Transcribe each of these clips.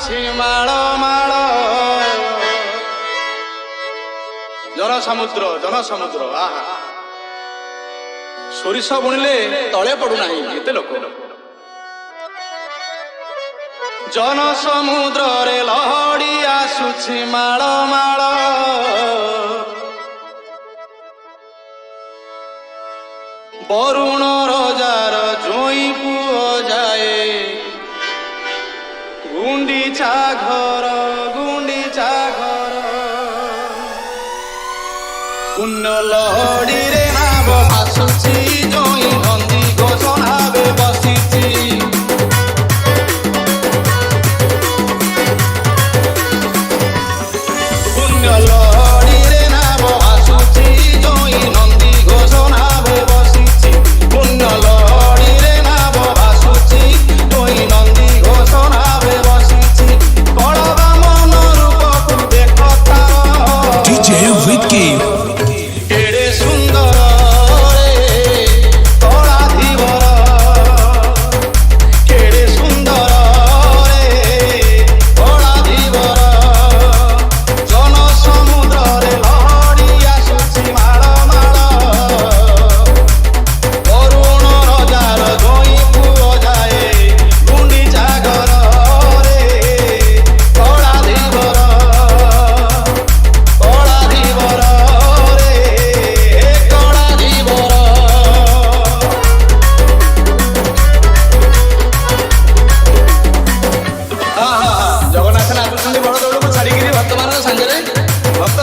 ଆସୁଛି ମାଳ ମାଳ ଜନସମୁଦ୍ର ଆହା ସୋରିଷ ବୁଣିଲେ ତଳେ ପଡୁନାହିଁ ଏତେ ଲୋକ ଜନସମୁଦ୍ରରେ ଲହଡ଼ି ଆସୁଛି ମାଳ ମାଳ ବରୁଣ ରଜାର ଜୋଇଁ ପୁଅ ଯାଏ ଗୁଣ୍ଡିଚା ଘର ପୁଣ୍ୟ ଲହଡ଼ିରେ ନାବ ଭାସୁଛି ଜୋଇଁ ନନ୍ଦୀ ଘୋଷଣାବେ ବସିଛି ପୁଣ୍ୟ ଲହଡ଼ିରେ ନାବ ଭାସୁଛି ଜୋଇଁ ନନ୍ଦୀ ଘୋଷଣାବେ ବସିଛି ପୁଣ୍ୟ ଲହଡ଼ିରେ ନାବ ଭାସୁଛି ଜୋଇଁ ନନ୍ଦୀ ଘୋଷଣାବେ ବସିଛି ବଳବା ମନ ରୂପକୁ ଦେଖ ତାର DJ Vicky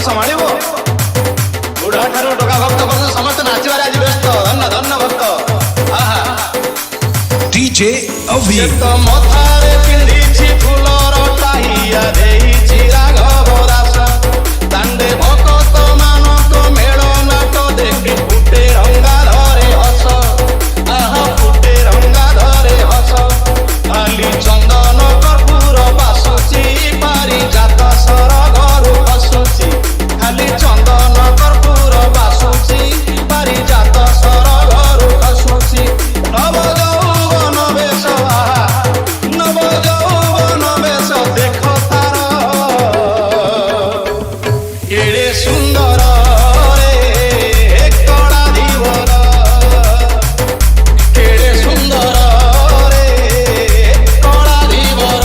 ସମ୍ଭାଳିବ ବୁଢା ଠାରୁ ଟୋକା ଭକ୍ତ ପର୍ଯ୍ୟନ୍ତ ସମସ୍ତେ ନାଚିବାରେ ଆଜି ବ୍ୟସ୍ତ ଧନ୍ୟ ଧନ୍ୟ ଭକ୍ତ DJ Avi ମଥାରେ ପିନ୍ଧିଛି ଫୁଲର ଟାହିଆ ଦେଇଛି ରାଘବ ଦାସ ଦାଣ୍ଡେ ଭକତ ମାନଙ୍କ ମେଳ ନାଟ ଦେଖି ଫୁଟେ ରଙ୍ଗା ଧରେ ହସ ଆହା ଫୁଟେ ରଙ୍ଗା ଧରେ ହସ ଖାଲି ଚନ୍ଦନ କର୍ପୂର ବାସୁଛି ପାରିଜାତ ସର ଘରୁ ଖସୁଛି ଖାଲି ଚନ୍ଦନ କର୍ପୂର ବାସୁଛି ପାରିଜାତ ସର ଘରୁ ଖସୁଛି ନବ ଯୌବନ ବେଶ ନବ ଯୌବନ ବେଶ ଦେଖ ତାର କେଡ଼େ ସୁନ୍ଦର ରେ କଳା ଧୀବର କେଡ଼େ ସୁନ୍ଦର ରେ କଳା ଧୀବର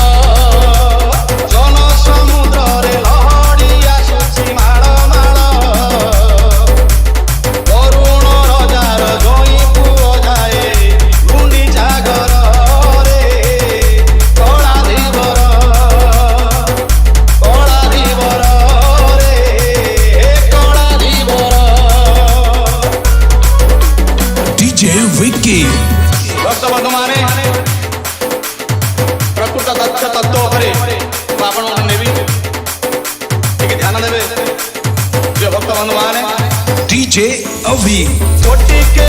ଜନସମୁଦ୍ରରେ ଲହଡ଼ି ଆସୁଛି ମାଳ ମାଳ ବରୁଣ ରଜାର ଜୋଇଁ ପୁଅ ଯାଏ ଗୁଣ୍ଡିଚା ଘରରେ କଳା ଧୀବର ରେ କଳା ଧୀବର DJ Vicky ଭକ୍ତବନ୍ଧୁମାନେ ପ୍ରକୃତ ତଥ୍ୟ ଉପରେ ମୁଁ ଆପଣଙ୍କୁ ନେବି ଟିକେ ଧ୍ୟାନ ଦେବେ ଯେ ଭକ୍ତବନ୍ଧୁମାନେ DJ Avi ଗୋଟିକେ